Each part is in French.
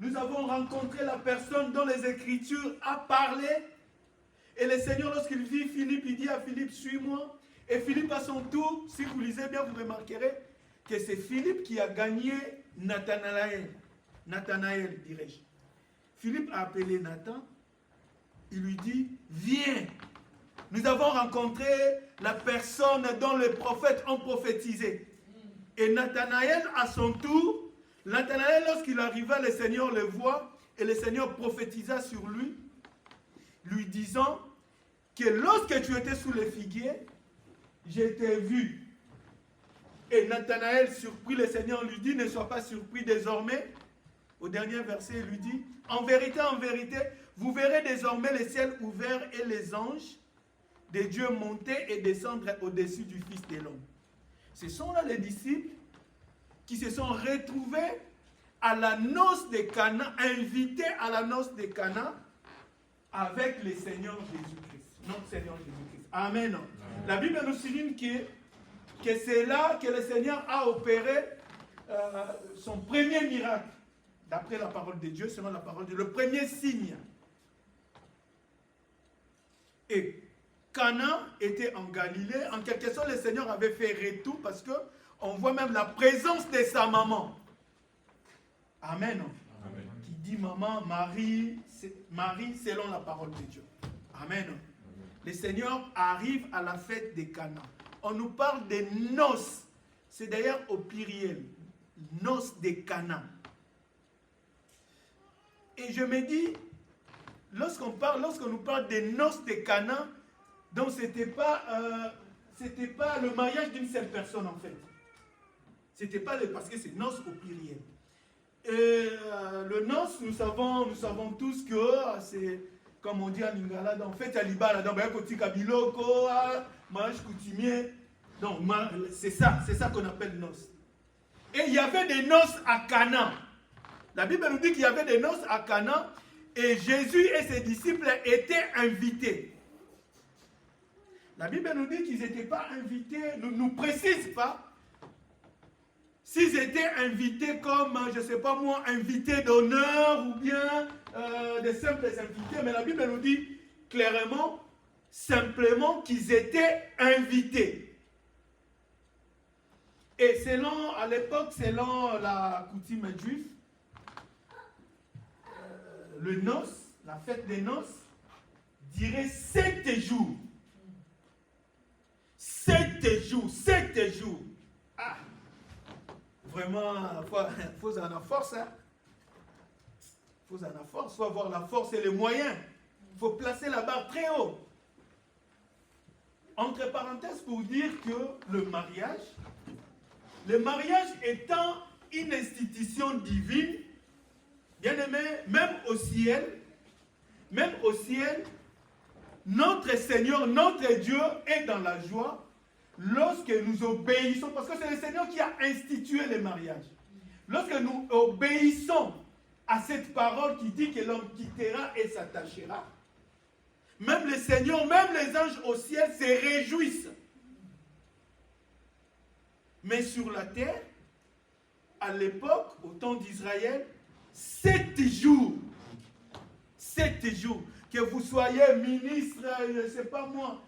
nous avons rencontré la personne dont les Écritures a parlé. Et le Seigneur, lorsqu'il vit Philippe, il dit à Philippe, suis-moi. Et Philippe, à son tour, si vous lisez bien, vous remarquerez que c'est Philippe qui a gagné Nathanaël. Nathanaël, dirais-je. Philippe a appelé Nathan. Il lui dit, viens. Nous avons rencontré la personne dont les prophètes ont prophétisé. Et Nathanaël, à son tour, Nathanaël, lorsqu'il arriva, le Seigneur le voit, et le Seigneur prophétisa sur lui, lui disant que lorsque tu étais sous les figuiers, j'ai t'ai vu. Et Nathanaël, surpris, le Seigneur lui dit, ne sois pas surpris désormais. Au dernier verset, il lui dit, en vérité, vous verrez désormais les ciels ouverts et les anges de Dieu monter et descendre au-dessus du Fils de l'homme. Ce sont là les disciples qui se sont retrouvés à la noce de Cana, invités à la noce de Cana avec le Seigneur Jésus-Christ, notre Seigneur Jésus-Christ. Amen. Amen. La Bible nous souligne que c'est là que le Seigneur a opéré son premier miracle, d'après la parole de Dieu, selon la parole de Dieu, le premier signe. Et Cana était en Galilée. En quelque sorte, le Seigneur avait fait retour parce qu'on voit même la présence de sa maman. Amen. Amen. Qui dit maman, Marie selon la parole de Dieu. Amen. Amen. Le Seigneur arrive à la fête de Cana. On nous parle des noces. C'est d'ailleurs au pluriel. Noces de Cana. Et je me dis, lorsqu'on nous parle des noces de Cana, donc c'était pas le mariage d'une seule personne en fait. C'était pas parce que c'est noces au pluriel. Et le noces, nous savons tous que c'est, comme on dit en lingala, en fait, à l'Ibala, dans un côté kabiloko, mariage coutumier. Donc c'est ça qu'on appelle noces. Et il y avait des noces à Cana. La Bible nous dit qu'il y avait des noces à Cana et Jésus et ses disciples étaient invités. La Bible nous dit qu'ils n'étaient pas invités, ne nous précise pas s'ils étaient invités comme, je ne sais pas moi, invités d'honneur ou bien des simples invités, mais la Bible nous dit clairement, simplement qu'ils étaient invités. Et à l'époque, selon la coutume juive, le noce, la fête des noces, dirait 7 jours. 7 jours. Ah, vraiment, il faut en avoir force. Hein? Il faut en avoir force. Il faut avoir la force et les moyens. Il faut placer la barre très haut. Entre parenthèses, pour dire que le mariage étant une institution divine, bien aimé, même au ciel, notre Seigneur, notre Dieu est dans la joie lorsque nous obéissons, parce que c'est le Seigneur qui a institué le mariage. Lorsque nous obéissons à cette parole qui dit que l'homme quittera et s'attachera, même le Seigneur, même les anges au ciel se réjouissent. Mais sur la terre, à l'époque, au temps d'Israël, 7 jours, que vous soyez ministre, je ne sais pas moi,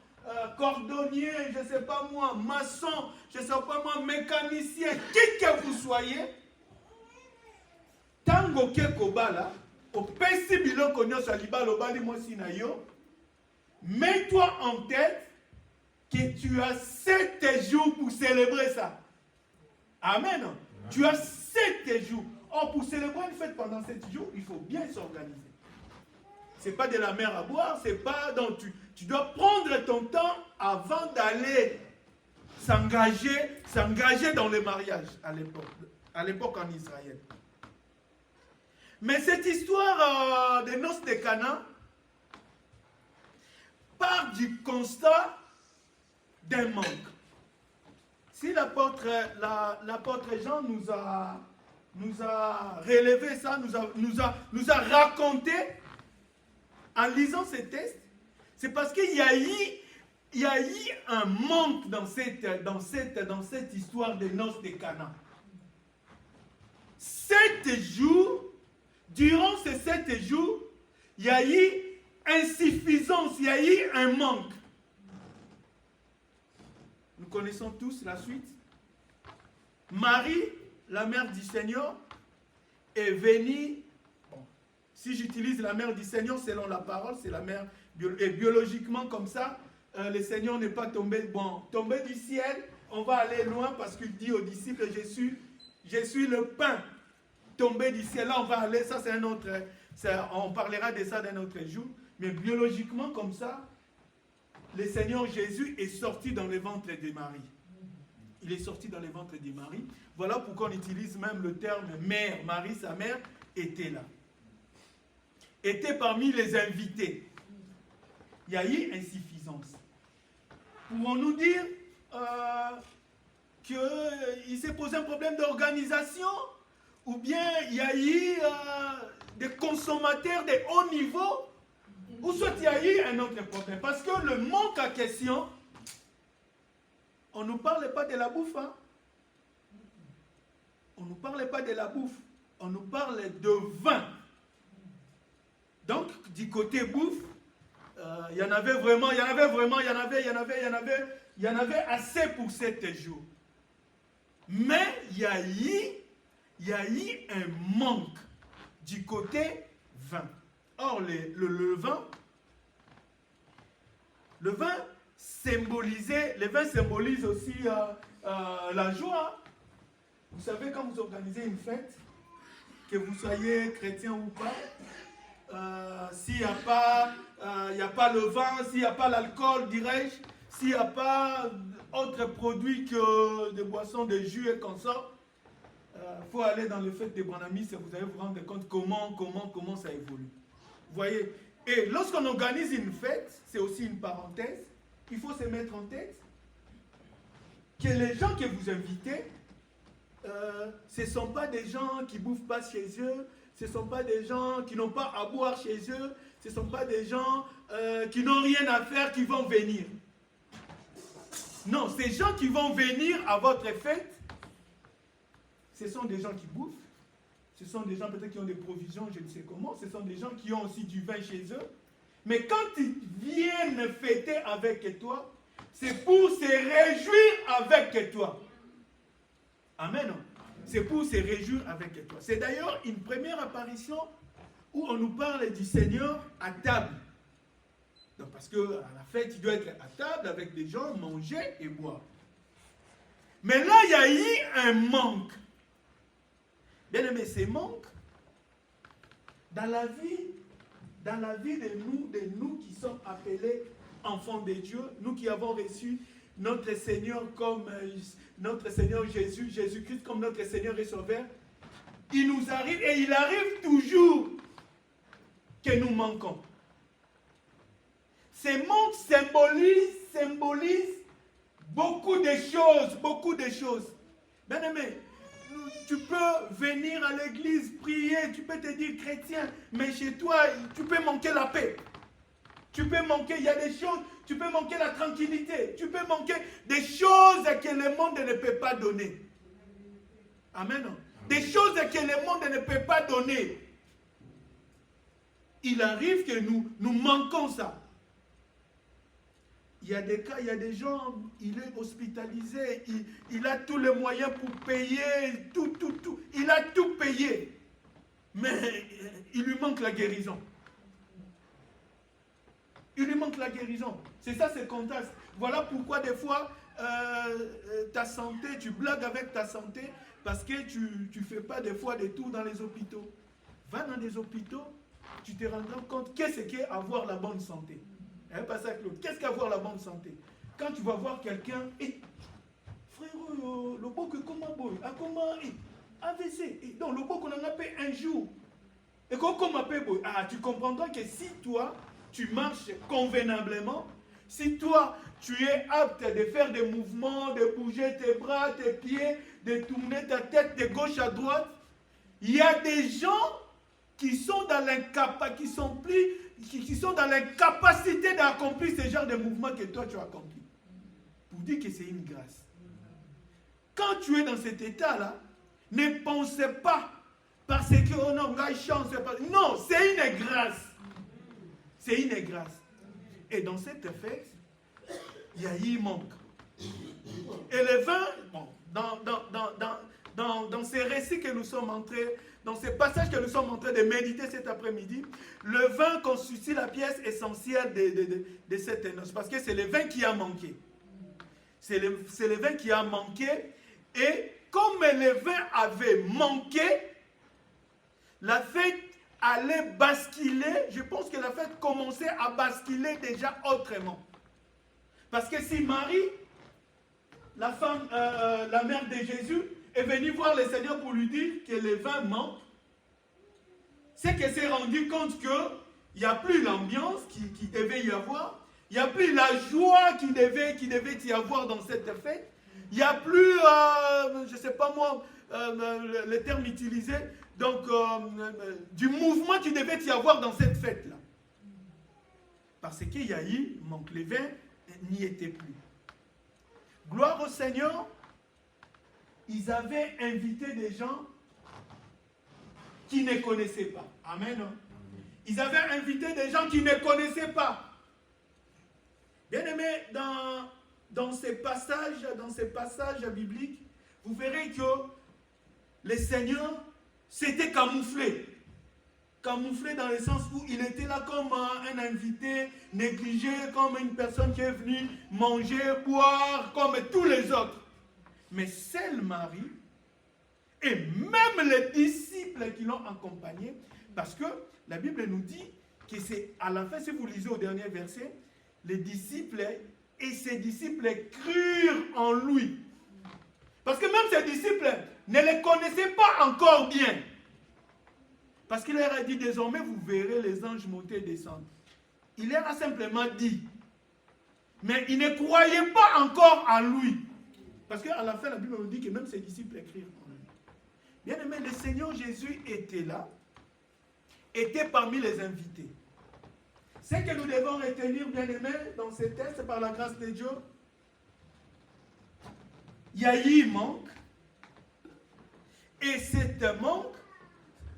cordonnier, je ne sais pas moi, maçon, je ne sais pas moi, mécanicien, qui que vous soyez, tango ke kobala, au pesi biloko nyonso alibala obali mwasi na yo, mets-toi en tête que tu as 7 jours pour célébrer ça. Amen. Tu as 7 jours. Or, pour célébrer une fête pendant 7 jours, il faut bien s'organiser. Ce n'est pas de la mer à boire, c'est pas donc tu dois prendre ton temps avant d'aller s'engager dans le mariage à l'époque en Israël. Mais cette histoire des noces de Cana part du constat d'un manque. Si l'apôtre Jean nous a relevé ça, nous a raconté en lisant ces textes, c'est parce qu'il y a eu un manque dans cette histoire des noces de Cana. 7 jours durant ces 7 jours, il y a eu insuffisance, il y a eu un manque. Nous connaissons tous la suite. Marie, la mère du Seigneur, est venue, si j'utilise la mère du Seigneur selon la parole, c'est la mère, et biologiquement comme ça, le Seigneur n'est pas tombé du ciel, on va aller loin parce qu'il dit aux disciples, je suis le pain tombé du ciel. Là on va aller, ça c'est un autre, on parlera de ça d'un autre jour, mais biologiquement comme ça, le Seigneur Jésus est sorti dans le ventre de Marie. Il est sorti dans le ventre de Marie. Voilà pourquoi on utilise même le terme mère. Marie, sa mère, était là. Était parmi les invités. Il y a eu insuffisance. Pouvons-nous dire qu'il s'est posé un problème d'organisation? Ou bien il y a eu des consommateurs de haut niveau? Ou soit il y a eu un autre problème? Parce que le manque à question, on ne nous parle pas de la bouffe. Hein? On ne nous parle pas de la bouffe. On nous parle de vin. Donc, du côté bouffe, il y en avait vraiment, il y en avait assez pour 7 jours. Mais il y a eu un manque du côté vin. Or, le vin symbolise aussi la joie. Vous savez, quand vous organisez une fête, que vous soyez chrétien ou pas, s'il n'y a pas le vin, s'il n'y a pas l'alcool, dirais-je, s'il n'y a pas autre produit que des boissons, des jus et consorts, il faut aller dans le fait des Branamis et vous allez vous rendre compte comment ça évolue. Vous voyez? Et lorsqu'on organise une fête, c'est aussi une parenthèse, il faut se mettre en tête que les gens que vous invitez, ce ne sont pas des gens qui ne bouffent pas chez eux, ce ne sont pas des gens qui n'ont pas à boire chez eux, ce ne sont pas des gens qui n'ont rien à faire, qui vont venir. Non, ces gens qui vont venir à votre fête, ce sont des gens qui bouffent, ce sont des gens peut-être qui ont des provisions, je ne sais comment, ce sont des gens qui ont aussi du vin chez eux. Mais quand ils viennent fêter avec toi, c'est pour se réjouir avec toi. Amen. C'est pour se réjouir avec toi. C'est d'ailleurs une première apparition où on nous parle du Seigneur à table. Donc parce qu'à la fête, il doit être à table avec des gens, manger et boire. Mais là, il y a eu un manque. Bien aimé, ces manques, dans la vie de nous qui sommes appelés enfants de Dieu, nous qui avons reçu notre Seigneur comme notre Seigneur Jésus-Christ comme notre Seigneur et Sauveur, il nous arrive et il arrive toujours que nous manquons. Ces manques symbolisent beaucoup de choses. Bien aimé, tu peux venir à l'église, prier, tu peux te dire chrétien, mais chez toi, tu peux manquer la paix. Tu peux manquer, il y a des choses, tu peux manquer la tranquillité, tu peux manquer des choses que le monde ne peut pas donner. Amen. Des choses que le monde ne peut pas donner. Il arrive que nous manquons ça. Il y a des cas, il y a des gens, il est hospitalisé, il a tous les moyens pour payer, tout. Il a tout payé. Mais il lui manque la guérison. Il lui manque la guérison. C'est ça, ce contraste. Voilà pourquoi des fois, ta santé, tu blagues avec ta santé parce que tu ne fais pas des fois des tours dans les hôpitaux. Va dans des hôpitaux, tu te rendras compte qu'est-ce qu'est avoir la bonne santé. Qu'est-ce qu'avoir la bonne santé? Quand tu vas voir quelqu'un, frérot, le beau que comment boy, comment AVC, donc le beau qu'on en a fait un jour. Et comment appelle boy? Tu comprendras que si toi, tu marches convenablement, si toi, tu es apte de faire des mouvements, de bouger tes bras, tes pieds, de tourner ta tête de gauche à droite, il y a des gens qui sont dans l'incapacité d'accomplir ce genre de mouvements que toi tu as accompli. Pour dire que c'est une grâce. Quand tu es dans cet état-là, ne pensez pas Parce que, oh non, chance. Non, c'est une grâce. C'est une grâce. Et dans cet effet, il y a eu manque. Et le vin, bon, dans ces récits que nous sommes en train, dans ces passages que nous sommes en train de méditer cet après-midi, le vin constitue la pièce essentielle de cette noce. Parce que c'est le vin qui a manqué. C'est le vin qui a manqué. Et comme le vin avait manqué, la fête allait basculer. Je pense que la fête commençait à basculer déjà autrement. Parce que si Marie, la femme, la mère de Jésus, est venue voir le Seigneur pour lui dire que le vin manque, c'est qu'elle s'est rendue compte qu'il n'y a plus l'ambiance qui devait y avoir, il n'y a plus la joie qui devait y avoir dans cette fête, il n'y a plus, je ne sais pas moi, le terme utilisé, donc du mouvement qui devait y avoir dans cette fête-là. Parce qu'il y a eu manque, le vin n'y était plus. Gloire au Seigneur, ils avaient invité des gens qui ne connaissaient pas. Amen. Ils avaient invité des gens qui ne connaissaient pas. Bien aimé, dans ces passages bibliques, vous verrez que le Seigneur s'était camouflé. Camouflé dans le sens où il était là comme un invité négligé, comme une personne qui est venue manger, boire, comme tous les autres. Mais seule Marie, et même les disciples qui l'ont accompagné, parce que la Bible nous dit que c'est à la fin, si vous lisez au dernier verset, les disciples et ses disciples crurent en lui. Parce que même ses disciples ne les connaissaient pas encore bien. Parce qu'il leur a dit, désormais vous verrez les anges monter et descendre. Il leur a simplement dit. Mais ils ne croyaient pas encore en lui. Parce qu'à la fin, la Bible nous dit que même ses disciples écrivent en lui. Bien aimé, le Seigneur Jésus était là, était parmi les invités. Ce que nous devons retenir, bien aimé, dans ces textes, par la grâce de Dieu, il y a eu manque. Et cet manque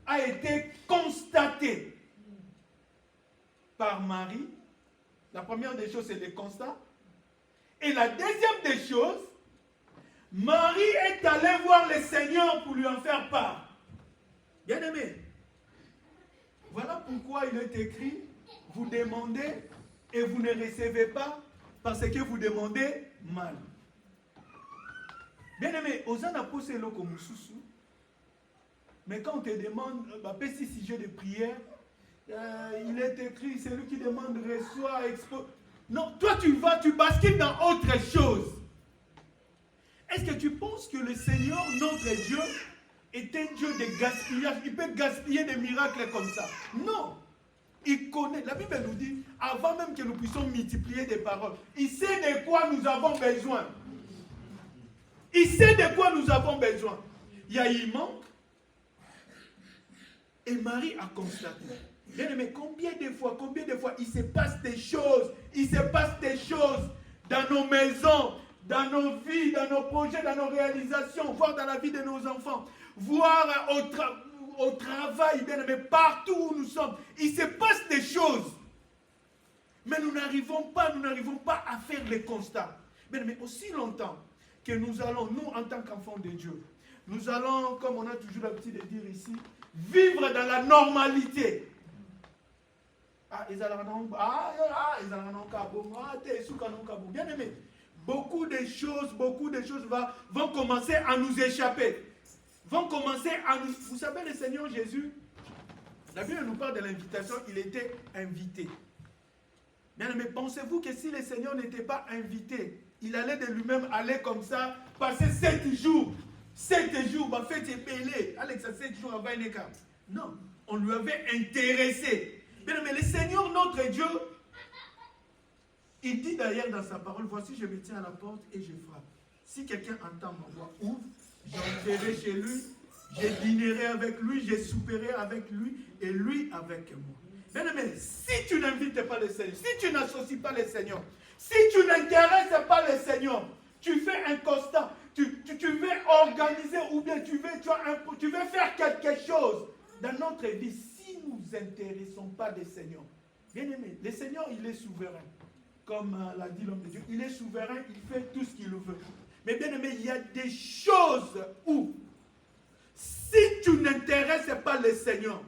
a été constaté par Marie. La première des choses, c'est le constat. Et la deuxième des choses, Marie est allée voir le Seigneur pour lui en faire part. Bien aimé, voilà pourquoi il est écrit, vous demandez et vous ne recevez pas parce que vous demandez mal. Bien aimé, Osana pousse l'eau comme sous. Mais quand on te demande, petit sujet de prière, il est écrit, celui qui demande reçoit, expose. Non, toi tu bascules dans autre chose. Est-ce que tu penses que le Seigneur, notre Dieu, est un Dieu de gaspillage? Il peut gaspiller des miracles comme ça? Non. Il connaît. La Bible nous dit, avant même que nous puissions multiplier des paroles, il sait de quoi nous avons besoin. Il sait de quoi nous avons besoin. Il y a eu manque. Et Marie a constaté. Bien aimé, combien de fois il se passe des choses, dans nos maisons, dans nos vies, dans nos projets, dans nos réalisations, voire dans la vie de nos enfants, voire au travail, bien aimé, partout où nous sommes. Il se passe des choses. Mais nous n'arrivons pas à faire les constats. Bien aimé, aussi longtemps que nous allons, nous en tant qu'enfants de Dieu, nous allons, comme on a toujours l'habitude de dire ici, vivre dans la normalité. Bien aimé, beaucoup de choses vont commencer à nous échapper. Vous savez, le Seigneur Jésus, la Bible nous parle de l'invitation, il était invité. Bien aimé, pensez-vous que si le Seigneur n'était pas invité, il allait de lui-même aller comme ça, passer 7 jours, fait belé. Alex, 7 jours avant une écart. Non, on lui avait intéressé. Bien, mais le Seigneur, notre Dieu, il dit d'ailleurs dans sa parole, voici, je me tiens à la porte et je frappe. Si quelqu'un entend ma voix, ouvre, j'entrerai chez lui, je dînerai avec lui, je souperai avec lui et lui avec moi. Bien, mais si tu n'invites pas le Seigneur, si tu n'associes pas le Seigneur, si tu n'intéresses pas le Seigneur, tu fais un constat, tu veux organiser ou bien tu veux faire quelque chose dans notre vie. Si nous ne nous intéressons pas des Seigneurs, bien aimé, le Seigneur, il est souverain. Comme l'a dit l'homme de Dieu, il est souverain, il fait tout ce qu'il veut. Mais bien aimé, il y a des choses où, si tu n'intéresses pas le Seigneur,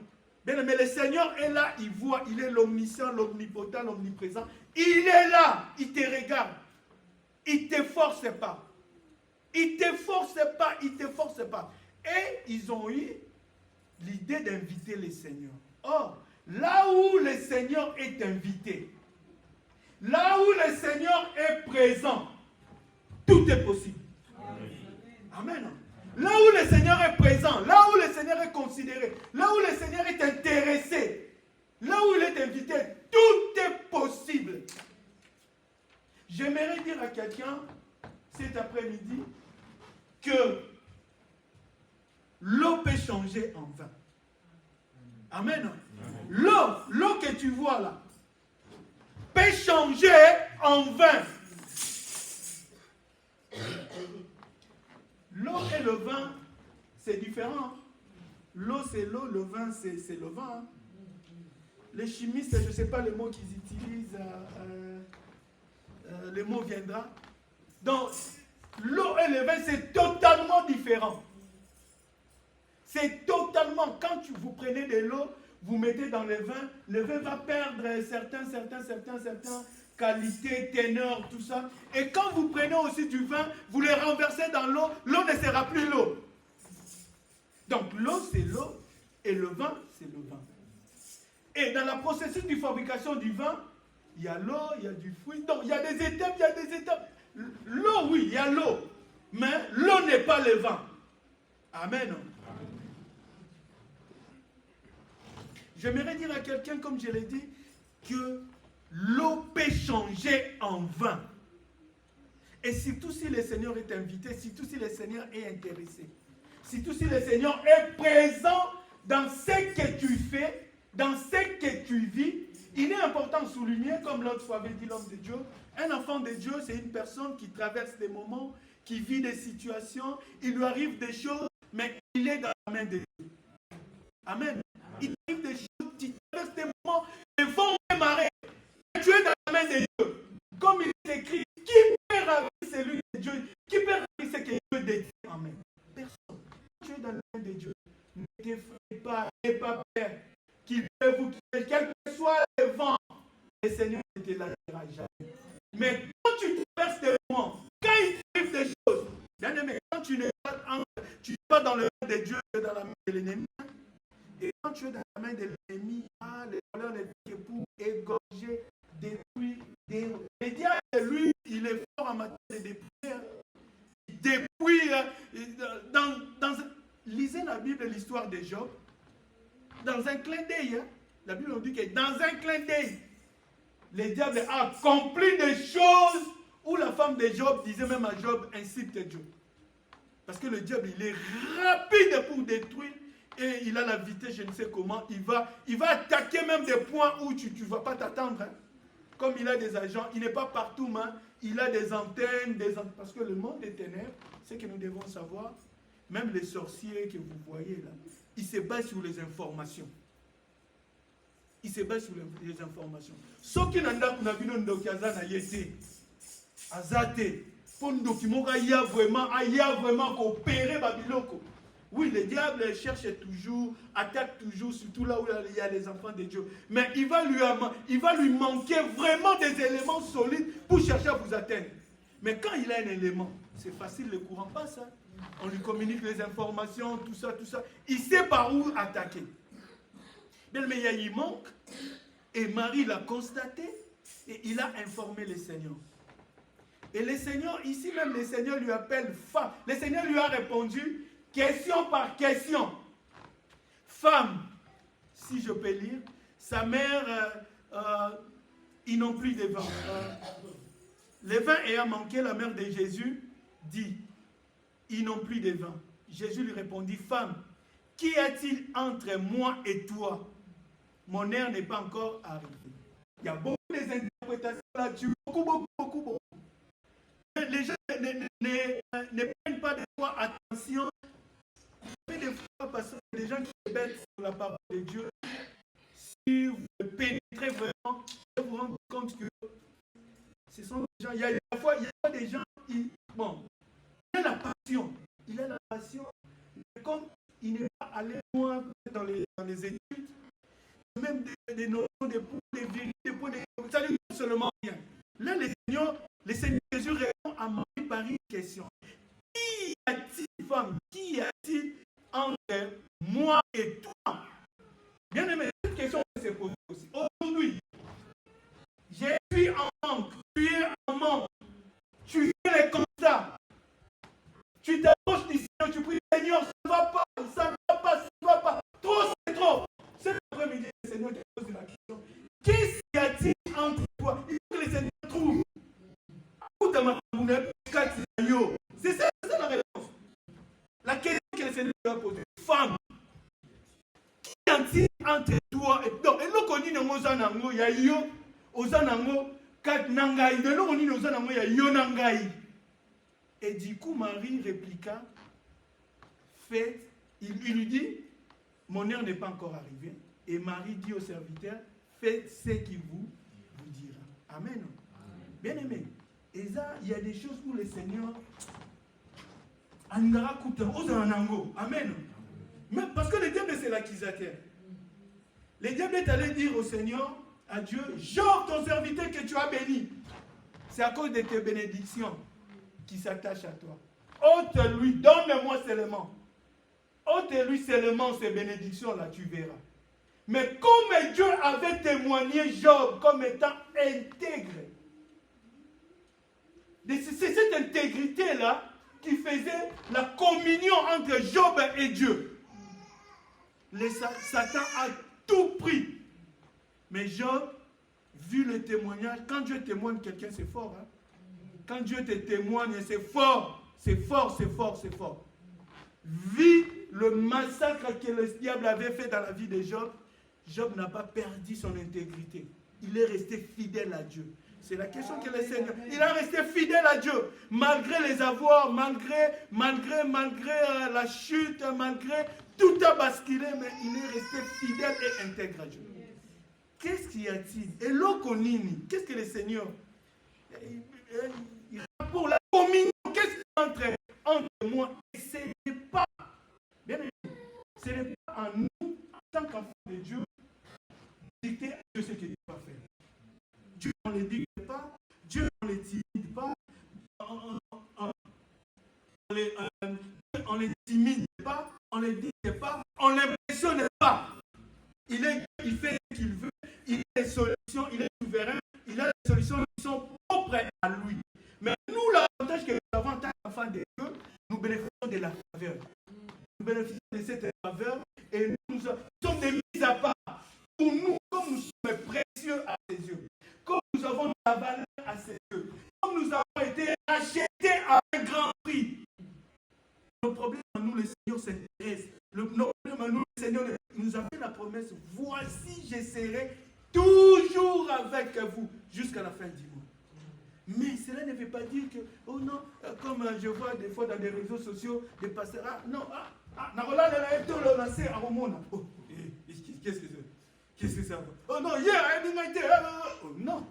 bien aimé, le Seigneur est là, il voit, il est l'omniscient, l'omnipotent, l'omniprésent. Il est là, il te regarde. Il ne te force pas. Il ne te force pas, il ne te force pas. Et ils ont eu l'idée d'inviter les seigneurs. Or, là où le Seigneur est invité, là où le Seigneur est présent, tout est possible. Amen. Là où le Seigneur est présent, là où le Seigneur est considéré, là où le Seigneur est intéressé, là où il est invité, tout est possible. J'aimerais dire à quelqu'un cet après-midi que l'eau peut changer en vin. Amen. L'eau que tu vois là peut changer en vin. L'eau et le vin, c'est différent. L'eau, c'est l'eau, le vin, c'est le vin. Les chimistes, je ne sais pas le mot qu'ils utilisent, le mot viendra. Donc, l'eau et le vin, c'est totalement différent. C'est totalement, quand vous prenez de l'eau, vous mettez dans le vin va perdre certaines qualités, teneurs, tout ça. Et quand vous prenez aussi du vin, vous les renversez dans l'eau, l'eau ne sera plus l'eau. Donc l'eau, c'est l'eau, et le vin, c'est le vin. Et dans le processus de fabrication du vin, il y a l'eau, il y a du fruit. Donc il y a des étapes, L'eau, oui, il y a l'eau. Mais l'eau n'est pas le vin. Amen. J'aimerais dire à quelqu'un, comme je l'ai dit, que l'eau peut changer en vin. Et surtout si le Seigneur est invité, surtout si le Seigneur est intéressé, surtout si le Seigneur est présent dans ce que tu fais, dans ce que tu vis, il est important de souligner, comme l'autre fois avait dit l'homme de Dieu, un enfant de Dieu, c'est une personne qui traverse des moments, qui vit des situations, il lui arrive des choses, mais il est dans la main de Dieu. Amen. Il arrive des choses, tu traverses des moments, les vents démarrer. Tu es dans la main de Dieu. Comme il est écrit, qui peut ravir celui de Dieu? Qui peut ravir ce que Dieu détient? Amen. Personne. Tu es dans la main de Dieu. Ne t'effraie pas, n'aie pas peur. Qu'il peut vous quitter, quel que soit le vent, le Seigneur ne te lâchera jamais. Mais quand tu traverses des moments, quand il t'arrive des choses, bien aimé, quand tu n'es pas dans le main de Dieu, tu es dans la main de l'ennemi. Et quand tu es dans la main de l'ennemi, les voleurs, les pour égorger, détruire, le diable, lui, il est fort en matière de dépouiller. Il dépouille. Lisez la Bible, l'histoire de Job. Dans un clin d'œil, la Bible nous dit que dans un clin d'œil, le diable a accompli des choses où la femme de Job disait même à Job, incite Dieu. Parce que le diable, il est rapide pour détruire et il a la vitesse, je ne sais comment. Il va attaquer même des points où tu ne vas pas t'attendre. Hein. Comme il a des agents, il n'est pas partout, mais il a des antennes, parce que le monde des ténèbres, ce que nous devons savoir, même les sorciers que vous voyez là, ils se basent sur les informations. Il se base sur les informations. Ce qui n'a pas vu dans le Azate, pour nous document, il y a vraiment coopéré Babiloko. Oui, le diable cherche toujours, attaque toujours, surtout là où il y a les enfants de Dieu. Mais il va lui manquer vraiment des éléments solides pour chercher à vous atteindre. Mais quand il a un élément, c'est facile, le courant passe. Hein. On lui communique les informations, tout ça. Il sait par où attaquer. Bien, mais il manque. Et Marie l'a constaté. Et il a informé le Seigneur. Et le Seigneur, ici même, le Seigneur lui appelle femme. Le Seigneur lui a répondu, question par question. Femme, si je peux lire, sa mère, ils n'ont plus de vin. Le vin ayant manqué, la mère de Jésus dit, ils n'ont plus de vin. Jésus lui répondit, femme, qu'y a-t-il entre moi et toi? Mon heure n'est pas encore arrivée. Il y a beaucoup d'interprétations là-dessus. Beaucoup. Les gens ne prennent même pas des fois attention. Mais des fois, parce qu'il y a des gens qui se bêtent sur la parole de Dieu. Si vous pénétrez vraiment, vous vous rendez compte que ce sont des gens, il y a des gens qui, bon, il a la passion. Il a la passion. Mais comme il n'est pas allé loin dans les études, même des notions, des points, des vérités, ça lui dit seulement rien. Là, le Seigneur Jésus répond à Marie par une question. Qui a-t-il, femme, qui a-t-il entre moi et toi? Bien aimé, cette question s'est posée aussi. Aujourd'hui, je suis en manque, tu es en manque, tu fais les constats, tu t'approches du Seigneur, tu pries, Seigneur, ça ne va pas, ça ne va pas, ça ne va pas, trop c'est trop. Cet après-midi, le Seigneur te pose la question. Qu'est-ce qu'il y a-t-il entre toi? Il faut que le Seigneur trouve. C'est ça la réponse. La question que le Seigneur a posée. Femme, qui a-t-il entre toi et toi? Et nous connaissons nos anango, il y a yo, aux anango, kat nangai, de nous connaissons nos anango, il y a yo nangai. Et du coup, Marie répliqua, faites, il lui dit, mon heure n'est pas encore arrivée. Et Marie dit au serviteur, faites ce qu'il vous dira. Amen. Bien aimé. Et ça, il y a des choses où le Seigneur Amen. Mais parce que le diable, c'est l'accusateur. Le diable est allé dire au Seigneur, à Dieu, Job, ton serviteur que tu as béni. C'est à cause de tes bénédictions qui s'attachent à toi. Ôte-lui, donne-moi seulement. Ôte-lui seulement ces bénédictions-là, tu verras. Mais comme Dieu avait témoigné Job comme étant intègre, c'est cette intégrité-là qui faisait la communion entre Job et Dieu. Satan a tout pris. Mais Job, vu le témoignage, quand Dieu témoigne quelqu'un, c'est fort. Hein? Quand Dieu te témoigne, c'est fort. C'est fort, c'est fort, c'est fort. Vu le massacre que le diable avait fait dans la vie de Job, Job n'a pas perdu son intégrité. Il est resté fidèle à Dieu. C'est la question que le Seigneur... Il a resté fidèle à Dieu. Malgré les avoirs, malgré la chute, malgré tout a basculé, mais il est resté fidèle et intègre à Dieu. Qu'est-ce qu'il y a-t-il? Et l'okonini, qu'est-ce que le Seigneur... Pour la communion, qu'est-ce qu'il y a entre moi? Et ce n'est pas... Bien aimé, ce n'est pas en nous, en tant qu'enfants de Dieu, dicter à Dieu ce qu'il doit faire. Dieu ne le dicte pas, Dieu ne le timide pas, on ne les timide pas, on ne les dicte pas, on ne l'impressionne pas. Il fait ce qu'il veut, il a des solutions, il est souverain, il a des solutions qui sont propres à lui. Mais nous, l'avantage que nous avons en tant qu'enfants de Dieu, nous bénéficions de la faveur. Nous bénéficions de cette faveur et nous sommes des mises à part. Pour nous, comme nous sommes précieux à ses yeux, comme nous avons de la valeur à ses yeux, comme nous avons été achetés à un grand prix. Nos problèmes à nous, le Seigneur s'intéresse. Nos problèmes à nous, le Seigneur nous a fait la promesse, voici, je serai toujours avec vous jusqu'à la fin du mois. Mais cela ne veut pas dire que, oh non, comme je vois des fois dans des réseaux sociaux, des pasteurs, qu'est-ce que c'est? Qu'est-ce que c'est? Oh non, non.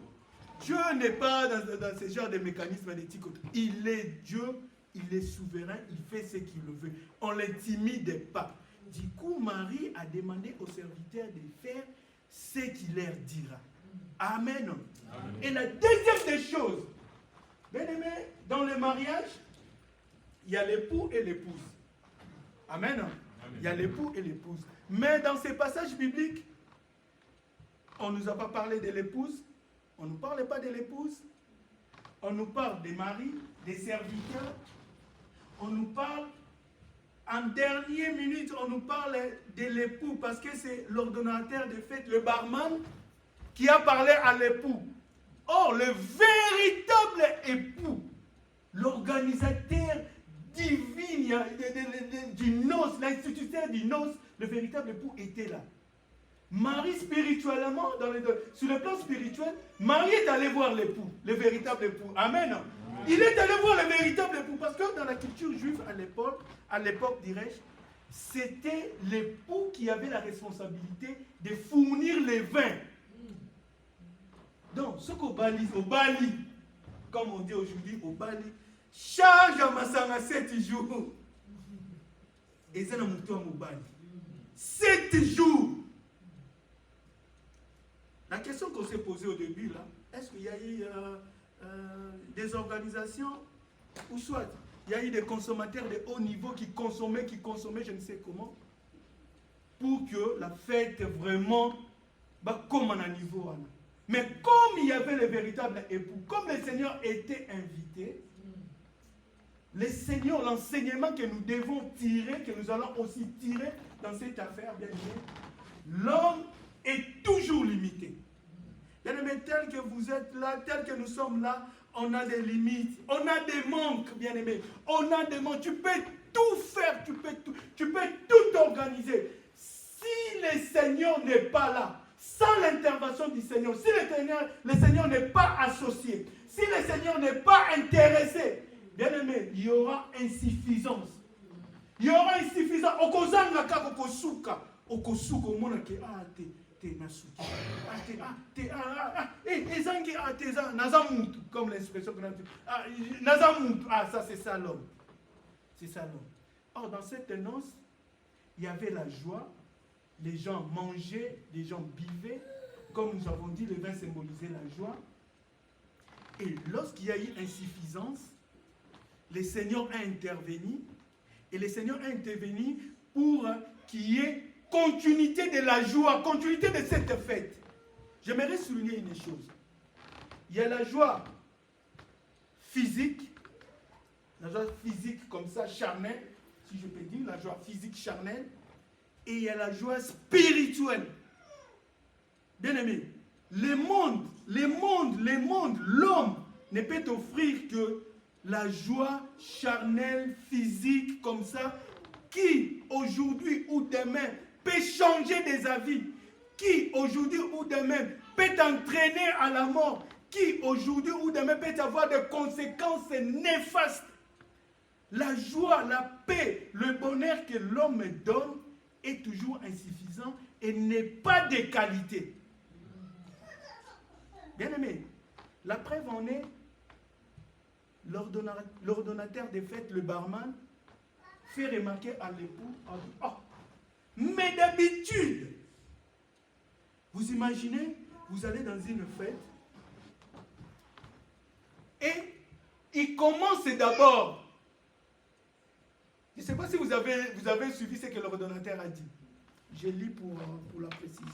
Dieu n'est pas dans ce genre de mécanisme d'éthique. Il est Dieu, il est souverain, il fait ce qu'il veut. On ne l'intimide pas. Du coup, Marie a demandé aux serviteurs de faire ce qu'il leur dira. Amen. Amen. Et la deuxième des choses, bien aimé, dans le mariage, il y a l'époux et l'épouse. Amen. Amen. Il y a l'époux et l'épouse. Mais dans ces passages bibliques, on ne nous a pas parlé de l'épouse, on ne nous parle pas de l'épouse, on nous parle des maris, des serviteurs, on nous parle, en dernière minute, on nous parle de l'époux parce que c'est l'ordonnateur de fête, le barman, qui a parlé à l'époux. Or, le véritable époux, l'organisateur divin du noce, l'instituteur du noce, le véritable époux était là. Marie, spirituellement, sur le plan spirituel, Marie est allée voir l'époux, le véritable époux. Amen. Il est allé voir le véritable époux. Parce que dans la culture juive, à l'époque, dirais-je, c'était l'époux qui avait la responsabilité de fournir les vins. Donc, ce qu'au Bali, comme on dit aujourd'hui, au Bali, charge à Masanga 7 jours. Et ça n'a monté au Bali. 7 jours. La question qu'on s'est posée au début, là, est-ce qu'il y a eu des organisations, ou soit il y a eu des consommateurs de haut niveau qui consommaient, je ne sais comment, pour que la fête vraiment, comme on a niveau. Mais comme il y avait le véritable époux, comme le Seigneur était invité, le Seigneur, l'enseignement que nous devons tirer, que nous allons aussi tirer dans cette affaire, bien aimé, l'homme est toujours limité. Bien aimé, tel que vous êtes là, tel que nous sommes là, on a des limites, on a des manques, bien aimé. On a des manques. Tu peux tout faire, tu peux tout organiser. Si le Seigneur n'est pas là, sans l'intervention du Seigneur, si le Seigneur n'est pas associé, si le Seigneur n'est pas intéressé, bien aimé, il y aura insuffisance. Il y aura insuffisance. Okozanga okosuka, okosuka omona ke te nasuki. Ezangi teza nazamutu, comme l'expression qu'on a dit. Nazamutu, ça c'est ça l'homme. C'est ça l'homme. Or dans cette noce, il y avait la joie. Les gens mangeaient, les gens buvaient. Comme nous avons dit, le vin symbolisait la joie. Et lorsqu'il y a eu insuffisance, le Seigneur a intervenu. Et le Seigneur a intervenu pour qu'il y ait continuité de la joie, continuité de cette fête. J'aimerais souligner une chose. Il y a la joie physique comme ça, charnelle, si je peux dire, la joie physique charnelle. Et il y a la joie spirituelle. Bien aimé, l'homme ne peut offrir que la joie charnelle, physique, comme ça, qui aujourd'hui ou demain peut changer des avis, qui aujourd'hui ou demain peut entraîner à la mort, qui aujourd'hui ou demain peut avoir des conséquences néfastes. La joie, la paix, le bonheur que l'homme donne est toujours insuffisant et n'est pas de qualité. Bien aimé, la preuve en est, l'ordonnateur des fêtes, le barman, fait remarquer à l'époux, mais d'habitude, vous imaginez, vous allez dans une fête et il commence d'abord. Je ne sais pas si vous avez suivi ce que l'ordonnateur a dit. Je lis pour la précision.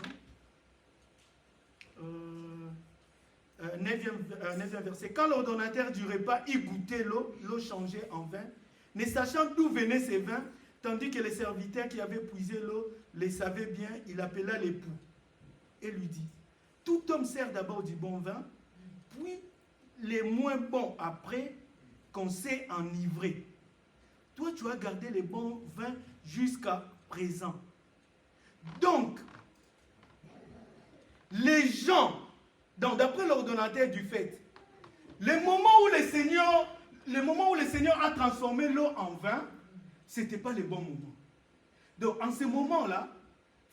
9e verset. Quand l'ordonnateur du repas y goûtait l'eau changeait en vin, ne sachant d'où venaient ces vins, tandis que les serviteurs qui avaient puisé l'eau les savaient bien, il appela l'époux et lui dit, tout homme sert d'abord du bon vin, puis les moins bons après qu'on s'est enivré. Toi, tu as gardé les bons vins jusqu'à présent. Donc, les gens, d'après l'ordonnateur du fait, le moment où le Seigneur a transformé l'eau en vin, ce n'était pas le bon moment. Donc, en ce moment-là,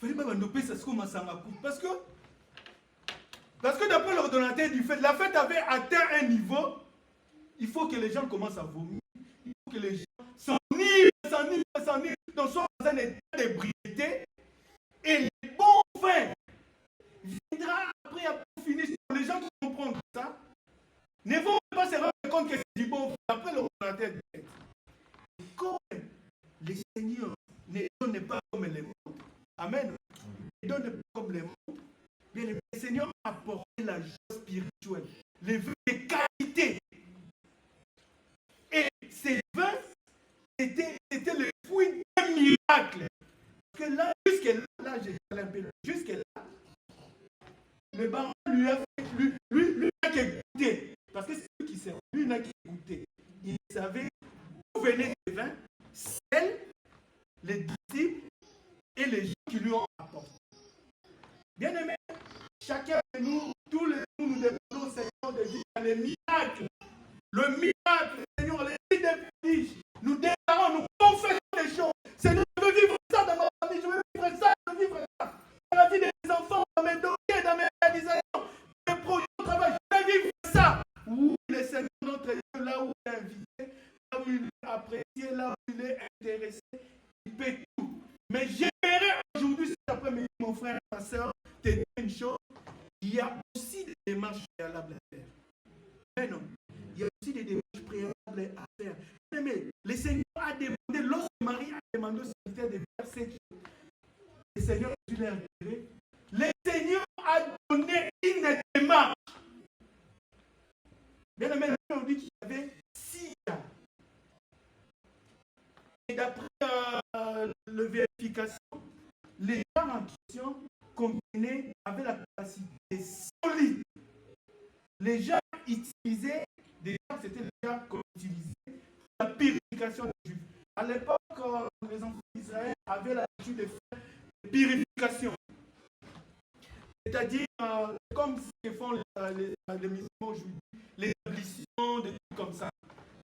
il ne fallait pas nous ça parce que d'après l'ordonnateur du fait, la fête avait atteint un niveau, il faut que les gens commencent à vomir, il faut que les gens s'ennuient, donc soit dans un état d'ébriété, et le bon vin viendra après finir. Les gens qui comprennent ça ne vont pas se rendre compte que c'est du bon vin après l'ordonnateur du fait. Comme le Seigneur ne donne pas comme les mondes, amen, ne donne pas comme les mondes, bien le Seigneur a apporté la joie spirituelle, les vins de qualité. Et ces vins, c'était le fruit d'un miracle. Parce que là, jusque-là, j'ai un peu, jusque-là, le baron lui a fait, lui n'a qu'à goûter. Parce que c'est lui qui sert, lui n'a qu'à goûter. Il savait d'où venaient les vins, celles, les disciples et les gens qui lui ont apporté. Bien aimé, chacun de nous, tous les jours, nous demandons au Seigneur de vivre les miracles. Le miracle te dire une chose, il y a aussi des démarches préalables à faire. Mais non, il y a aussi des démarches préalables à faire. Mais le Seigneur a demandé, lorsque Marie a demandé au serviteur de faire ce que le Seigneur a dû leur dire, le Seigneur a donné une démarche. Bien aimé, on dit qu'il y avait 6 ans. Et d'après la vérification, les gens en question contenaient, avaient la capacité solide. Les gens utilisaient, des gens, c'était les gens qu'on utilisait pour la purification des Juifs. À l'époque, les enfants d'Israël avaient l'habitude de faire des purifications. C'est-à-dire, comme ce que font les musulmans aujourd'hui, les ablutions, des trucs comme ça.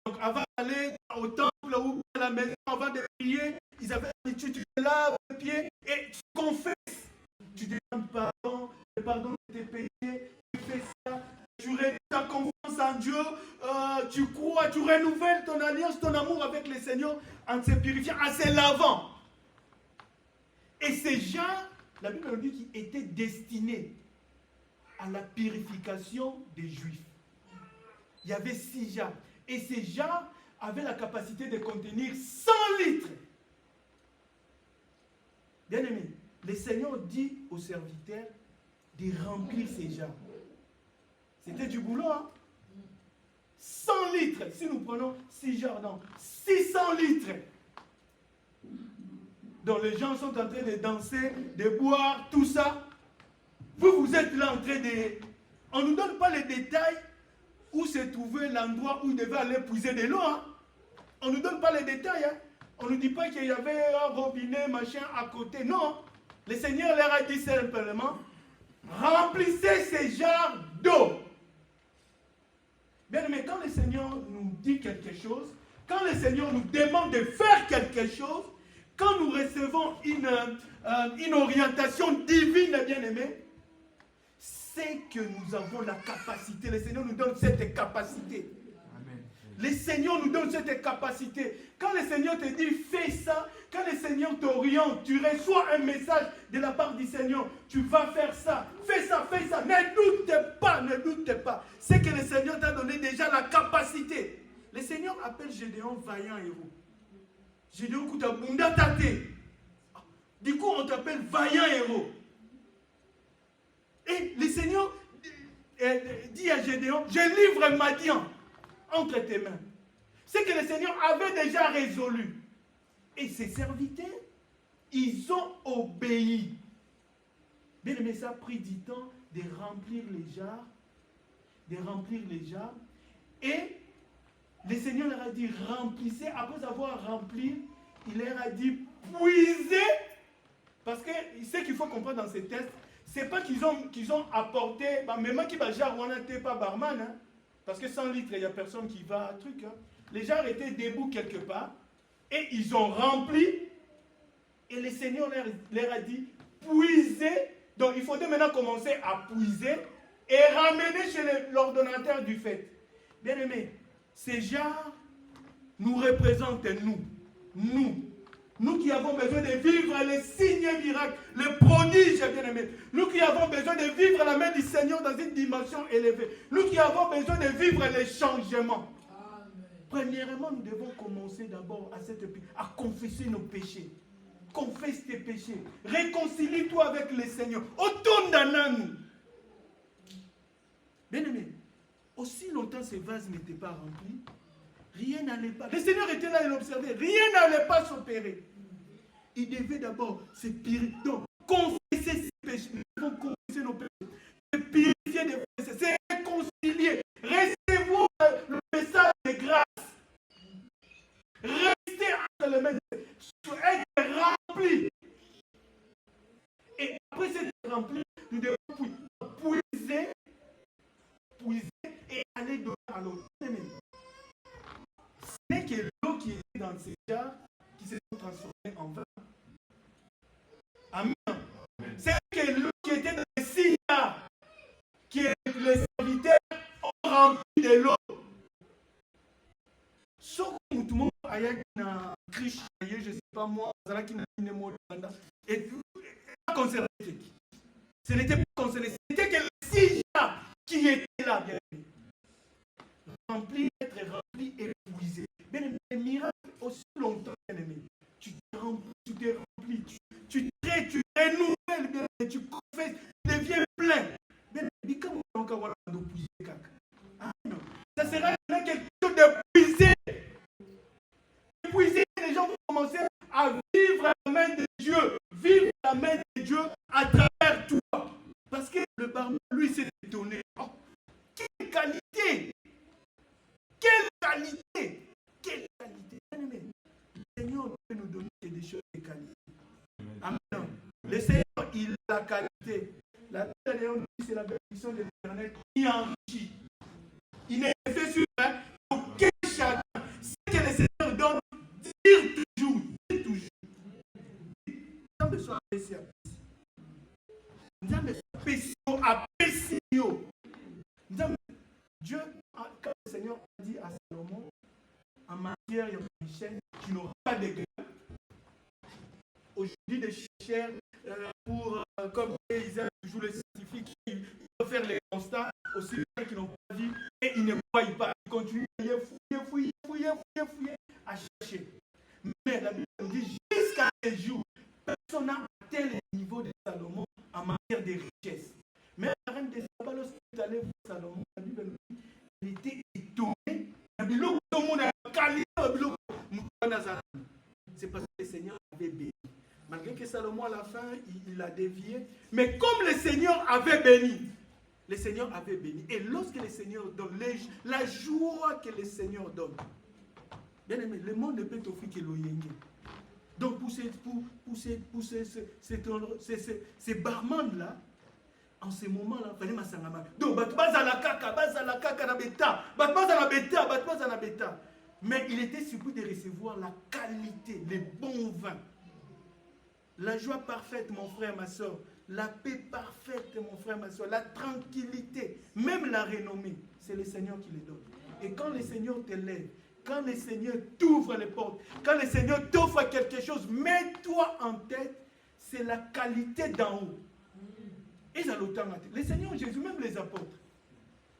Donc, avant d'aller au temple ou à la maison, avant de prier, ils avaient l'habitude, tu te laves les pieds et tu confesses. Tu demandes pardon, le pardon de tes péchés, tu fais ça, tu rends ta confiance en Dieu, tu crois, tu renouvelles ton alliance, ton amour avec le Seigneur en se purifiant, en se lavant. Et ces gens, la Bible nous dit qu'ils étaient destinés à la purification des Juifs. Il y avait 6 gens. Et ces gens avaient la capacité de contenir 100 litres. Bien aimé, le Seigneur dit aux serviteurs de remplir ces gens. C'était du boulot, hein? 100 litres. Si nous prenons 6 jardins, 600 litres. Donc les gens sont en train de danser, de boire, tout ça. Vous êtes là en train de... On ne nous donne pas les détails où se trouvait l'endroit où il devait aller puiser de l'eau. Hein? On ne nous donne pas les détails. Hein? On ne nous dit pas qu'il y avait un robinet, machin à côté. Non. Le Seigneur leur a dit simplement, remplissez ces jarres d'eau. Bien, mais quand le Seigneur nous dit quelque chose, quand le Seigneur nous demande de faire quelque chose, quand nous recevons une orientation divine, bien aimé, c'est que nous avons la capacité. Le Seigneur nous donne cette capacité. Amen. Le Seigneur nous donne cette capacité. Quand le Seigneur te dit fais ça, quand le Seigneur t'oriente, tu reçois un message de la part du Seigneur, tu vas faire ça, fais ça, fais ça. Ne doute pas, ne doute pas. C'est que le Seigneur t'a donné déjà la capacité. Le Seigneur appelle Gédéon vaillant héros. Gédéon Koutabunda Tate. Du coup, on t'appelle vaillant héros. Et le Seigneur dit à Gédéon, je livre Madian entre tes mains. C'est que le Seigneur avait déjà résolu. Et ses serviteurs, ils ont obéi. Bien aimé, ça a pris du temps de remplir les jarres. Et le Seigneur leur a dit, remplissez. Après avoir rempli, il leur a dit, puisez. Parce que ce qu'il faut comprendre dans ces tests, c'est pas qu'ils ont apporté, même qui va jarre, on n'était pas barman, hein, parce que 100 litres, il n'y a personne qui va à truc. Hein. Les jarres étaient debout quelque part, et ils ont rempli, et le Seigneur leur a dit, puisez. Donc il faudrait maintenant commencer à puiser, et ramener chez l'ordonnateur du fait. Bien aimé, ces jarres nous représentent nous qui avons besoin de vivre les signes et miracles, les prodiges, bien aimés. Nous qui avons besoin de vivre la main du Seigneur dans une dimension élevée. Nous qui avons besoin de vivre les changements. Amen. Premièrement, nous devons commencer d'abord à confesser nos péchés. Confesse tes péchés. Réconcilie-toi avec le Seigneur. Autour d'Anan. Bien aimé, aussi longtemps ces vases n'étaient pas remplis, rien n'allait pas. Le Seigneur était là et l'observait. Rien n'allait pas s'opérer. Il devait d'abord se purifier. Donc, confesser ses péchés. Nous devons confesser nos péchés. Se purifier des péchés. Se réconcilier. Recevoir le message de grâce. Rester entre les mains de Dieu. Être rempli. Et après cette rempli, nous devons puiser et aller donner à l'autre. C'est que l'eau qui était dans ces jarres qui se sont transformées en vin. Amen. C'est que l'eau qui était dans les 6 jarres, que les serviteurs ont rempli de l'eau. Sauf que tout le monde a un criche, je ne sais pas moi, qui n'a pas de et conservatique. Ce n'était pas concerné, c'était que les 6 gens qui étaient là, bien aimé. Rempli, être rempli, épuisé. Bien aimé, les miracles aussi longtemps, bien aimé. Tu te remplis, tu renouvelles, bien aimé, tu confesses, tu deviens plein. Bien aimé, comment on va avoir d'épuisé, caca? Ah non, ça sera quelque chose d'épuisé. Épuisé, les gens vont commencer à vivre la main de Dieu, vivre la main de Dieu à travers toi. Parce que le barman, lui, s'est étonné. Oh, quelle qualité! Quelle qualité! Quelle qualité! Le Seigneur peut nous donner des choses de qualité. Amen. Le Seigneur, il a la qualité. La Bible, c'est la bénédiction de l'Éternel qui enrichit. Il n'est fait sur aucun chagrin. Ce que le Seigneur donne, dire toujours. Dire toujours. Nous avons besoin d'apprécier. Nous avons besoin d'apprécier. Dieu, quand le Seigneur a dit à Salomon, en matière, il y a une chaîne qui n'aura pas de gain. Aujourd'hui, des chaînes pour, comme Isaac toujours le scientifique, qui peuvent faire les constats, aussi bien qui n'ont pas vu, et ils ne voient pas. Ils continuent à fouiller, à chercher. Mais la Bible nous dit, jusqu'à ce jour, personne n'a atteint le niveau de Salomon en matière de richesse. Mais la reine de Saba, lorsqu'il est allé voir Salomon, la Bible nous dit, il était étonné. C'est parce que le Seigneur avait béni. Malgré que Salomon, à la fin, il a dévié. Mais comme le Seigneur avait béni, le Seigneur avait béni. Et lorsque le Seigneur donne, la joie que le Seigneur donne, bien aimé, le monde ne peut t'offrir que l'oyenge. Donc pour ces barman-là, en ce moment-là, il fallait m'assangama. Donc, mais il était surpris de recevoir la qualité, les bons vins. La joie parfaite, mon frère, ma soeur. La paix parfaite, mon frère, ma soeur. La tranquillité, même la renommée, c'est le Seigneur qui les donne. Et quand le Seigneur t'élève, quand le Seigneur t'ouvre les portes, quand le Seigneur t'offre quelque chose, mets-toi en tête, c'est la qualité d'en haut. Et ça l'autant. Le Seigneur Jésus, même les apôtres.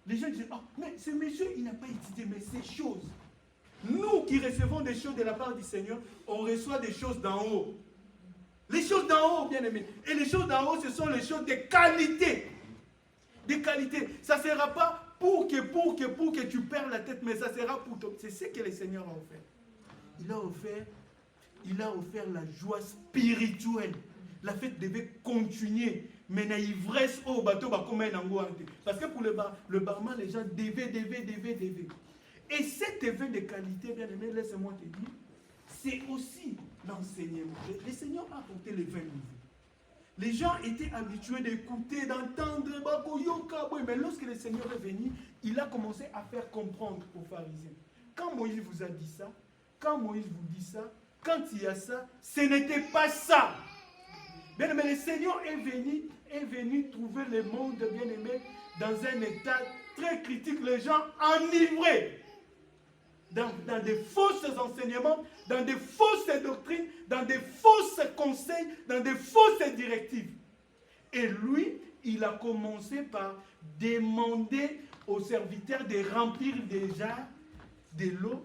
Les gens disent, oh, mais ce monsieur, il n'a pas étudié, mais ces choses. Nous qui recevons des choses de la part du Seigneur, on reçoit des choses d'en haut. Les choses d'en haut, bien aimés. Et les choses d'en haut, ce sont les choses de qualité. De qualité. Ça ne sera pas pour que tu perds la tête, mais ça sera pour toi. C'est ce que le Seigneur a offert. Il a offert la joie spirituelle. La fête devait continuer. Mais la ivresse au bateau, parce que pour le barman, les gens devaient. Et cet éveil de qualité, bien aimé, laisse-moi te dire, c'est aussi l'enseignement. Le Seigneur a apporté les 20 nouveaux. Les gens étaient habitués d'écouter, d'entendre, mais lorsque le Seigneur est venu, il a commencé à faire comprendre aux pharisiens. Quand Moïse vous a dit ça, quand Moïse vous dit ça, quand il y a ça, ce n'était pas ça. Bien aimé, le Seigneur est venu trouver le monde, bien aimé, dans un état très critique, les gens enivrés. Dans des fausses enseignements, dans des fausses doctrines, dans des fausses conseils, dans des fausses directives. Et lui, il a commencé par demander aux serviteurs de remplir déjà de l'eau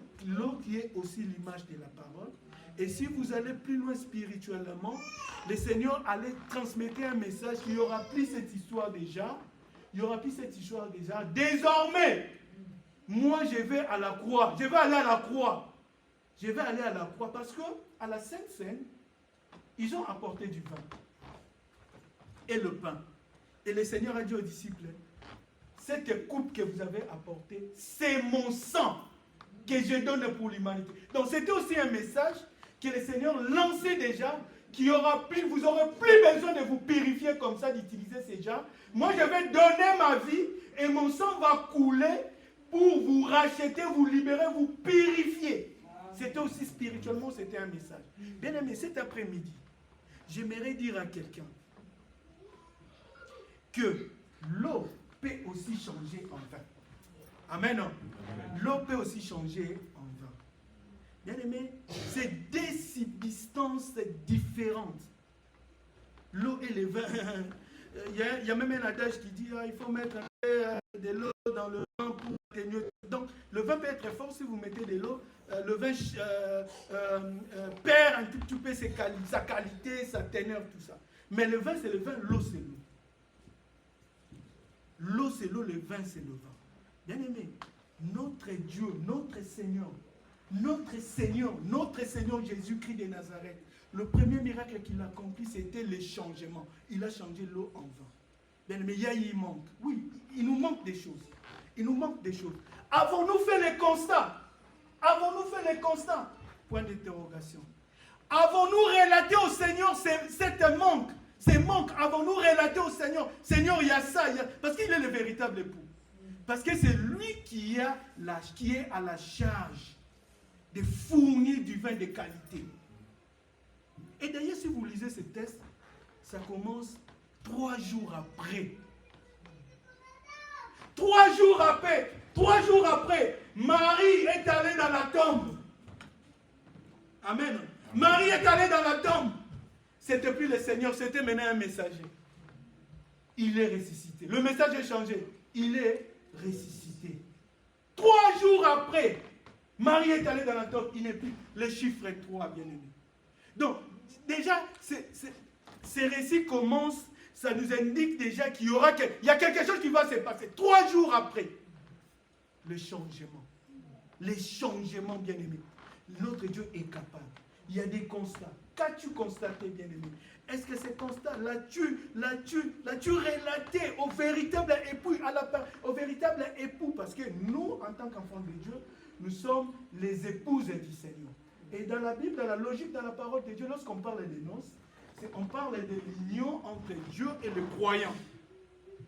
qui est aussi l'image de la parole. Et si vous allez plus loin spirituellement, le Seigneur allait transmettre un message. Il n'y aura plus cette histoire déjà. Désormais, moi, je vais à la croix. Je vais aller à la croix parce que à la Sainte Seine, ils ont apporté du vin et le pain. Et le Seigneur a dit aux disciples, cette coupe que vous avez apportée, c'est mon sang que je donne pour l'humanité. Donc c'était aussi un message que le Seigneur lançait déjà, vous n'aurez plus besoin de vous purifier comme ça, d'utiliser ces gens. Moi, je vais donner ma vie et mon sang va couler pour vous racheter, vous libérer, vous purifier. C'était aussi spirituellement, c'était un message. Bien aimé, cet après-midi, j'aimerais dire à quelqu'un que l'eau peut aussi changer en vin. Amen. L'eau peut aussi changer en vin. Bien aimé, c'est des substances différentes. L'eau et le vin, il y a même un adage qui dit il faut mettre de l'eau dans le vin pour atténuer. Donc, le vin peut être très fort si vous mettez de l'eau. Le vin perd un tout petit peu sa qualité, sa teneur, tout ça. Mais le vin, c'est le vin, l'eau, c'est l'eau. L'eau, c'est l'eau, le vin, c'est le vin. Bien aimé, notre Dieu, notre Seigneur Jésus-Christ de Nazareth, le premier miracle qu'il a accompli, c'était le changement. Il a changé l'eau en vin. Bien aimé, il manque. Oui, il nous manque des choses. Avons-nous fait les constats? Point d'interrogation. Avons-nous relaté au Seigneur ces manques? Avons-nous relaté au Seigneur? Seigneur, il y a ça. Parce qu'il est le véritable époux. Parce que c'est lui qui est à la charge de fournir du vin de qualité. Et d'ailleurs, si vous lisez ce texte, ça commence 3 jours après. 3 jours après, Marie est allée dans la tombe. Amen. Marie est allée dans la tombe. C'était plus le Seigneur, c'était maintenant un messager. Il est ressuscité. Le message est changé. Il est ressuscité. 3 jours après, Marie est allée dans la tombe. Il n'est plus. Le chiffre est 3, bien aimé. Donc, déjà, ces récits commencent, ça nous indique déjà qu'il y a quelque chose qui va se passer. 3 jours après, le changement. Les changements, bien aimé. Notre Dieu est capable. Il y a des constats. Qu'as-tu constaté, bien aimé? Est-ce que ces constats l'as-tu relaté au véritable époux, au véritable époux? Parce que nous, en tant qu'enfants de Dieu, nous sommes les épouses du Seigneur. Et dans la Bible, dans la logique, dans la parole de Dieu, lorsqu'on parle des noces, on parle de l'union entre Dieu et le croyant.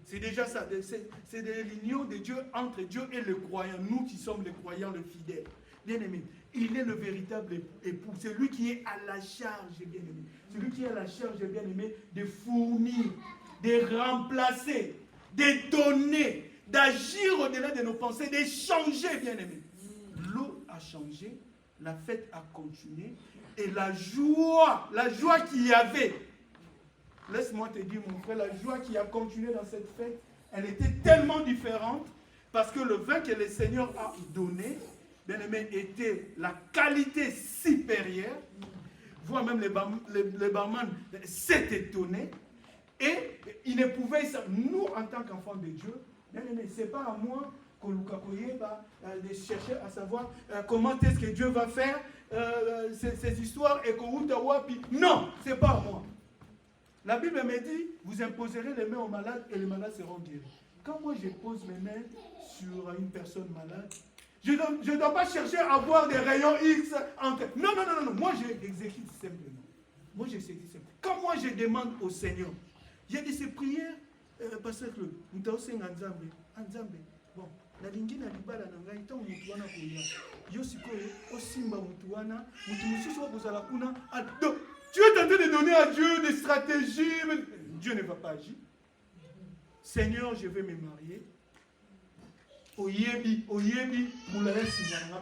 C'est déjà ça, c'est de l'union de Dieu entre Dieu et le croyant. Nous qui sommes les croyants, les fidèles. Bien aimé, il est le véritable époux. C'est lui qui est à la charge, bien aimé. C'est lui qui est à la charge, bien aimé, de fournir, de remplacer, de donner, d'agir au-delà de nos pensées, de changer, bien aimé. L'eau a changé, la fête a continué, et la joie qu'il y avait, laisse-moi te dire, mon frère, la joie qui a continué dans cette fête, elle était tellement différente, parce que le vin que le Seigneur a donné, bien aimé, était la qualité supérieure. Voire même les barman s'étaient étonnés. Et ils ne pouvaient, nous en tant qu'enfants de Dieu, bien aimé, ce n'est pas à moi de chercher à savoir comment est-ce que Dieu va faire ces histoires et non, ce n'est pas à moi. La Bible me dit, vous imposerez les mains aux malades et les malades seront guéris. Quand moi je pose mes mains sur une personne malade, je ne dois pas chercher à avoir des rayons X entre... Non. Moi, j'exécute simplement. Quand moi, je demande au Seigneur, il y a de ces prières, parce que nous avons aussi un Nzambe. Bon, la lingi na libala na ngai tant mutuana koya. Yo sikoyo osimba mutuana, mutumusisi wa kozala kuna. Donc, tu es tenté de donner à Dieu des stratégies, mais Dieu ne va pas agir. Seigneur, je vais me marier. Oyebi,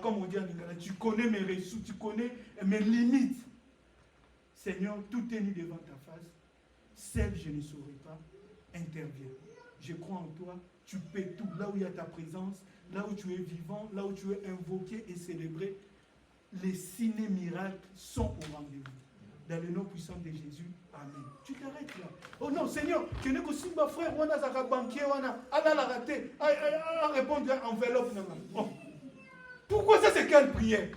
comme on dit en Lingala, tu connais mes ressources, tu connais mes limites. Seigneur, tout est mis devant ta face. Seul, je ne saurais pas. Interviens. Je crois en toi. Tu peux tout. Là où il y a ta présence, là où tu es vivant, là où tu es invoqué et célébré, les signes et miracles sont au rendez-vous. Dans le nom puissant de Jésus. Amen. Tu t'arrêtes là. Oh non, Seigneur, tu n'es que si ma frère, on a un banquier, on a la raté, à répondre à enveloppe. Oh. Pourquoi ça, c'est quelle prière?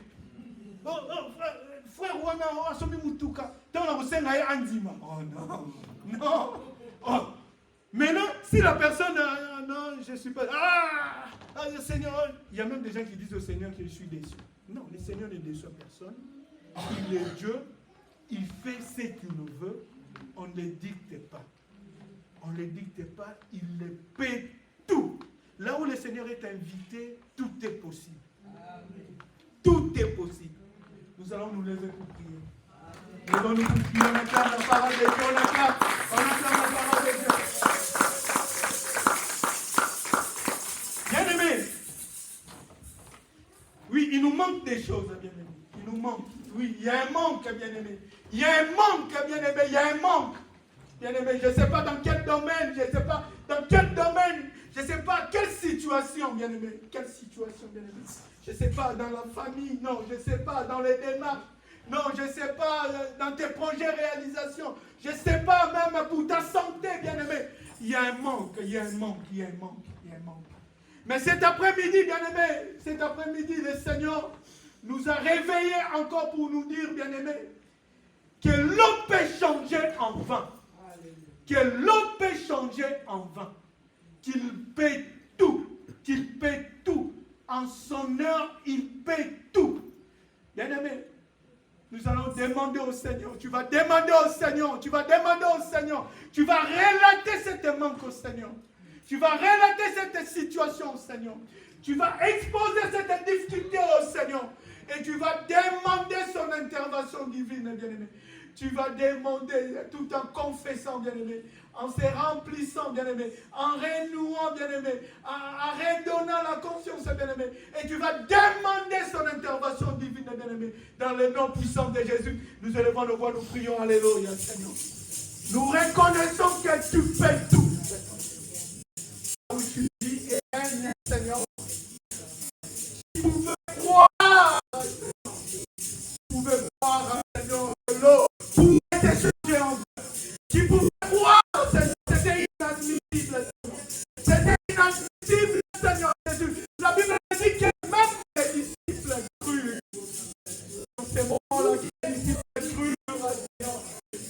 Frère, on a somi mutuka. Tant on a reçu un andima. Oh non. Non. Oh. Maintenant, si la personne, non, je ne suis pas. Le Seigneur, il y a même des gens qui disent au Seigneur que je suis déçu. Non, le Seigneur ne déçoit personne. Il est Dieu. Il fait ce qu'il veut, on ne le dicte pas. On ne le dicte pas, il le paie tout. Là où le Seigneur est invité, tout est possible. Amen. Tout est possible. Nous allons nous lever pour prier. Levons-nous pour prier, on acclame la parole de Dieu, on acclame la parole de Dieu. Bien-aimés, oui, il nous manque des choses, bien-aimés. Il nous manque. Oui, il y a un manque, bien-aimé. Il y a un manque, bien-aimé, il y a un manque. Bien-aimé, je ne sais pas dans quel domaine, je ne sais pas dans quel domaine, je ne sais pas quelle situation, bien-aimé, quelle situation, bien-aimé. Je ne sais pas dans la famille, non, je ne sais pas dans les démarches, non, je ne sais pas dans tes projets réalisation, je ne sais pas même pour ta santé, bien-aimé. Il y a un manque, il y a un manque, il y a un manque, il y a un manque. Mais cet après-midi, bien-aimé, cet après-midi, le Seigneur nous a réveillés encore pour nous dire, bien-aimé, que l'homme peut changer en vain. Que l'homme peut changer en vain. Qu'il paie tout. Qu'il paie tout. En son heure, il paie tout. Bien-aimé, nous allons demander au Seigneur. Tu vas demander au Seigneur. Tu vas demander au Seigneur. Tu vas relater cette manque au Seigneur. Tu vas relater cette situation au Seigneur. Tu vas exposer cette difficulté au Seigneur. Et tu vas demander son intervention divine, bien-aimé. Tu vas demander tout en confessant, bien-aimé, en se remplissant, bien-aimé, en renouant, bien-aimé, en redonnant la conscience, bien-aimé. Et tu vas demander son intervention divine, bien-aimé. Dans le nom puissant de Jésus, nous élevons nos voix, nous prions, alléluia, Seigneur. Nous reconnaissons que tu fais tout. Où tu dis, et Seigneur, si vous pouvez croire, vous pouvez croire, Seigneur, l'eau. Qui pouvait croire, Seigneur, c'était inadmissible. C'était inadmissible, Seigneur Jésus. La Bible dit que même les disciples crurent. Dans ces moments-là, les disciples crurent, Seigneur.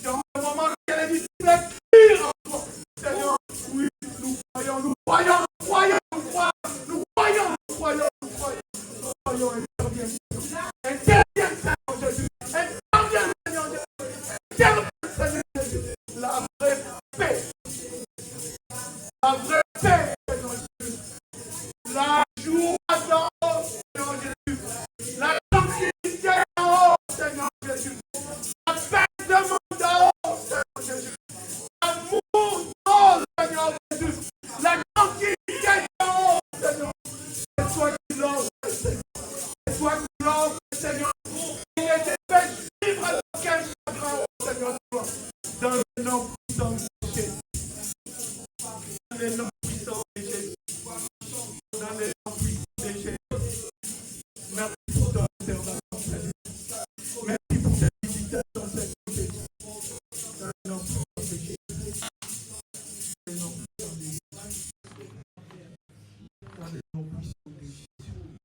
Dans ce moment-là, les disciples crurent en toi, Seigneur. Oui, nous croyons, nous croyons, nous croyons, nous croyons, nous croyons, nous croyons, nous croyons. Nous croyons, interviens, Seigneur. Interviens, Seigneur Jésus. Interviens, Seigneur Jésus. Interviens, Seigneur Jésus. La vraie paix. La vraie paix, Seigneur Jésus. La joie d'en haut, Seigneur Jésus. La tranquillité d'en haut, Seigneur Jésus. L'apaisement d'en haut, Seigneur Jésus. L'amour d'en haut, Seigneur Jésus. La tranquillité d'en haut, Seigneur. C'est toi qui l'offres, Seigneur. C'est toi qui l'offres, Seigneur. Et te fait vivre dans quel chagrin, Seigneur. Dans le nom puissant de Jésus. Dans le nom